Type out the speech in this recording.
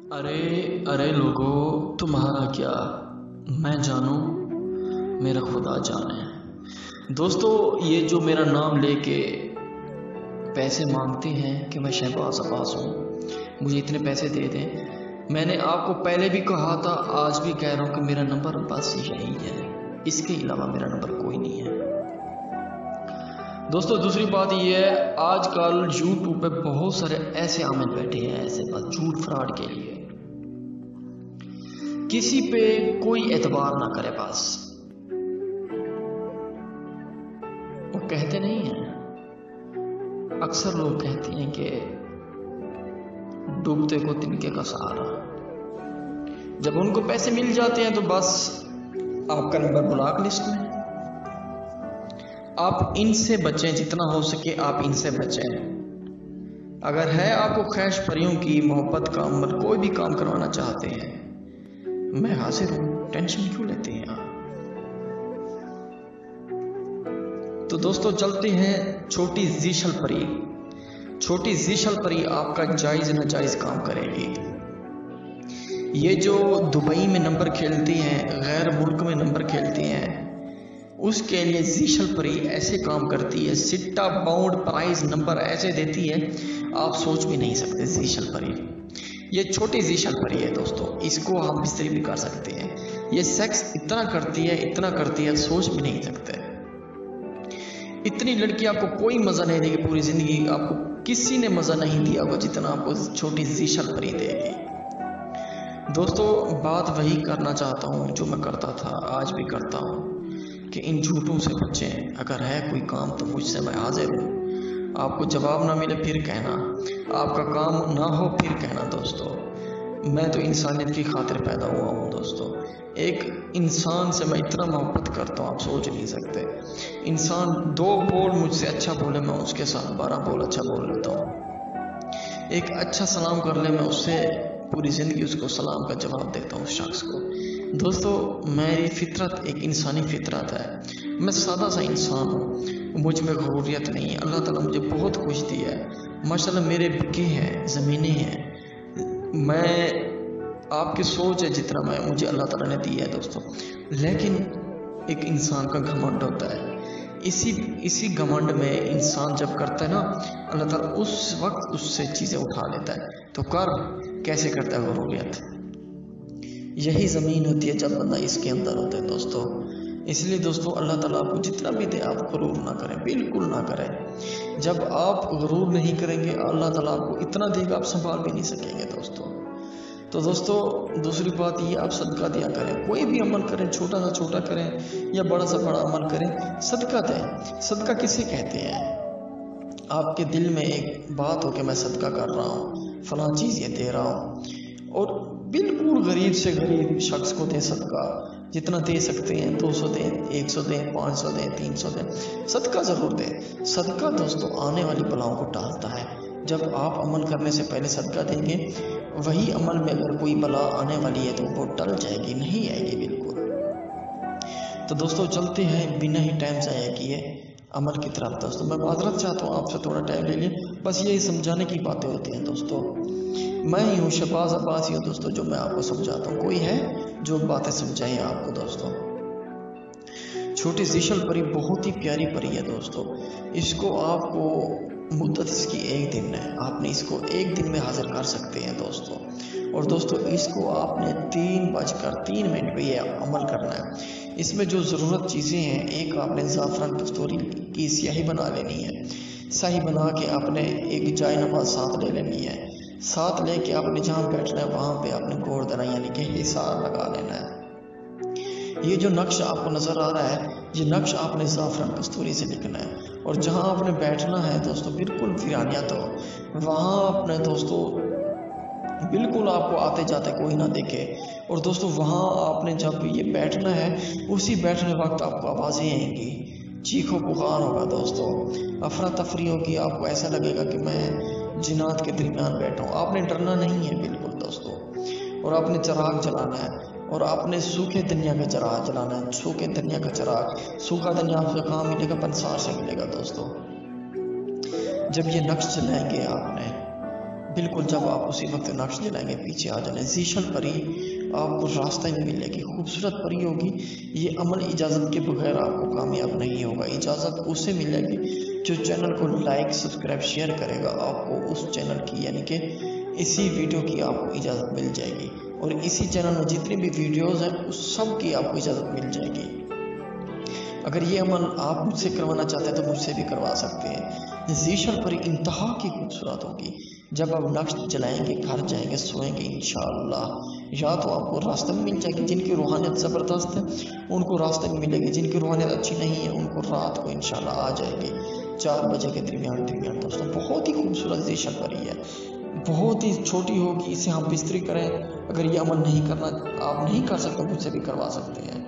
अरे अरे लोगो, तुम्हारा क्या, मैं जानूं, मेरा खुदा जाने। दोस्तों, ये जो मेरा नाम लेके पैसे मांगते हैं कि मैं शहबाज अब्बास हूँ, मुझे इतने पैसे दे दें। मैंने आपको पहले भी कहा था, आज भी कह रहा हूँ कि मेरा नंबर बस यही है, इसके अलावा मेरा नंबर कोई नहीं है। दोस्तों, दूसरी बात ये है, आजकल यूट्यूब पे बहुत सारे ऐसे आमिल बैठे हैं, ऐसे बस झूठ फ्रॉड के लिए। किसी पे कोई एतबार ना करे। बस वो कहते नहीं हैं, अक्सर लोग कहते हैं कि डूबते को तिनके का सहारा। जब उनको पैसे मिल जाते हैं तो बस आपका नंबर ब्लॉक लिस्ट में। आप इनसे बचें, जितना हो सके आप इनसे बचें। अगर है आपको ख्वाहिश परियों की मोहब्बत का अमल, कोई भी काम करवाना चाहते हैं, मैं हाजिर हूं, टेंशन क्यों लेते हैं आप। तो दोस्तों, चलते हैं छोटी जीशल परी। छोटी जीशल परी आपका जायज नाजायज काम करेगी। ये जो दुबई में नंबर खेलती हैं, गैर मुल्क में नंबर खेलती हैं, उसके लिए जीशल परी ऐसे काम करती है, सिट्टा बाउंड प्राइज नंबर ऐसे देती है, आप सोच भी नहीं सकते। जीशल परी, ये छोटी जीशल परी है दोस्तों, इसको हम बिस्तरी भी कर सकते हैं। ये सेक्स इतना करती है, सोच भी नहीं सकते। इतनी लड़की आपको कोई मजा नहीं देगी पूरी जिंदगी, आपको किसी ने मजा नहीं दिया होगा जितना आपको छोटी जीशल परी देगी। दोस्तों, बात वही करना चाहता हूँ जो मैं करता था, आज भी करता हूँ, कि इन झूठों से बचें। अगर है कोई काम तो मुझसे मैं हाजिर हूँ। आपको जवाब ना मिले फिर कहना, आपका काम ना हो फिर कहना। दोस्तों, मैं तो इंसानियत की खातिर पैदा हुआ हूँ। दोस्तों, एक इंसान से मैं इतना मोहब्बत करता हूँ, आप सोच नहीं सकते। इंसान 2 बोल मुझसे अच्छा बोले, मैं उसके साथ 12 बोल अच्छा बोल लेता हूँ। एक अच्छा सलाम कर ले, मैं उससे पूरी ज़िंदगी उसको सलाम का जवाब देता हूँ उस शख्स को। दोस्तों, मेरी फितरत एक इंसानी फितरत है, मैं सादा सा इंसान हूँ, मुझ में गरूरियत नहीं है। अल्लाह ताला मुझे बहुत कुछ दिया है, माशाल्लाह मेरे बिके हैं, ज़मीनें हैं, मैं आपकी सोच है जितना मुझे अल्लाह ताला ने दिया है दोस्तों। लेकिन एक इंसान का घमंड होता है, इसी घमंड में इंसान जब करता है ना, अल्लाह ताला उस वक्त उससे चीज़ें उठा लेता है। तो कैसे करता है गरूरियत। यही ज़मीन होती है जब बंदा इसके अंदर होता है दोस्तों। इसलिए दोस्तों, अल्लाह ताला आपको जितना भी दे, आप गरूर ना करें, बिल्कुल ना करें। जब आप गरूर नहीं करेंगे, अल्लाह ताला आपको इतना देगा आप संभाल भी नहीं सकेंगे दोस्तों। तो दोस्तों, दूसरी बात ये, आप सदका दिया करें। कोई भी अमल करें, छोटा सा छोटा करें या बड़ा सा बड़ा अमल करें, सदका दें। सदका किसे कहते हैं? आपके दिल में एक बात हो कि मैं सदका कर रहा हूँ, फलां चीज़ ये दे रहा हूँ, और बिल्कुल गरीब से गरीब शख्स को दें सदका, जितना दे सकते हैं, 200 दें, 100 दें, 500 दें, 300 दें, सदका ज़रूर दें। सदका दोस्तों आने वाली बलाओं को टालता है। जब आप अमल करने से पहले सदका देंगे, वही अमल में अगर कोई बला आने वाली है तो वो टल जाएगी, नहीं आएगी बिल्कुल। तो दोस्तों, चलते हैं बिना ही टाइम ज़ाया किए अमल की तरफ। दोस्तों, मैं माजरत चाहता हूँ, आपसे थोड़ा टाइम ले लिए, बस यही समझाने की बातें होती हैं दोस्तों। मैं ही हूँ, शहबाज अब्बास ही हूँ दोस्तों, जो मैं आपको समझाता हूँ। कोई है जो बातें समझाएं आपको दोस्तों। छोटी जीशल परी बहुत ही प्यारी परी है दोस्तों। इसको आपको मुद्दत इसकी 1 दिन है, आपने इसको 1 दिन में हाजिर कर सकते हैं दोस्तों। और दोस्तों, इसको आपने 3:03 पे ये अमल करना है। इसमें जो ज़रूरत चीज़ें हैं, एक आपने ज़ाफ़रान कस्तूरी की स्याही बना लेनी है। स्याही बना के आपने एक जाय नमाज साथ ले लेनी है। साथ लेके आपने जहाँ बैठना है वहाँ पे आपने गोरदना यानी कि हिसार लगा लेना है। ये जो नक्श आपको नज़र आ रहा है, ये नक्श आपने ज़ाफ़रान कस्तूरी से लिखना है। और जहाँ आपने बैठना है दोस्तों, बिल्कुल वीरानियत हो, वहाँ आपने दोस्तों बिल्कुल आपको आते जाते कोई ना देखे। और दोस्तों, वहाँ आपने जब ये बैठना है, उसी बैठने वक्त आपको आवाज़ें आएंगी, चीखो पुकार होगा दोस्तों, अफरा तफरी होगी, आपको ऐसा लगेगा कि मैं जिन्नात के दरमियान बैठा हूँ। आपने डरना नहीं है बिल्कुल दोस्तों। और आपने चिराग जलाना है, और आपने सूखे दुनिया का चिराग जलाना है। सूखे दुनिया का चिराग, सूखा दुनिया आपको कहाँ मिलेगा? पंसार से मिलेगा दोस्तों। जब ये नक्श जलाएंगे आपने, बिल्कुल जब आप उसी वक्त नक्श जलाएंगे पीछे आ जाने। ज़ीशल परी आपको रास्ता ही मिलेगी, खूबसूरत परी होगी। ये अमल इजाज़त के बगैर आपको कामयाब नहीं होगा। इजाज़त उसे मिलेगी जो चैनल को लाइक सब्सक्राइब शेयर करेगा। आपको उस चैनल की यानी कि इसी वीडियो की आपको इजाज़त मिल जाएगी, और इसी चैनल में जितनी भी वीडियोज़ हैं उस सब की आपको इजाज़त मिल जाएगी। अगर ये अमल आप मुझसे करवाना चाहते हैं तो मुझसे भी करवा सकते हैं। ज़ीशल परी इंतहा की खूबसूरत होगी। जब आप नक्श जलाएंगे, घर जाएंगे, सोएंगे, इंशाअल्लाह या तो आपको रास्ते में मिल जाएगी। जिनकी रूहानियत ज़बरदस्त है उनको रास्ते में मिलेगी, जिनकी रूहानियत अच्छी नहीं है उनको रात को इंशाअल्लाह आ जाएगी 4 बजे के दरमियान। दोस्तों बहुत ही खूबसूरत ज़ीशल परी है, बहुत ही छोटी होगी। इसे हम बिस्तरी करें, अगर ये अमल नहीं करना आप नहीं कर सकते मुझसे भी करवा सकते हैं।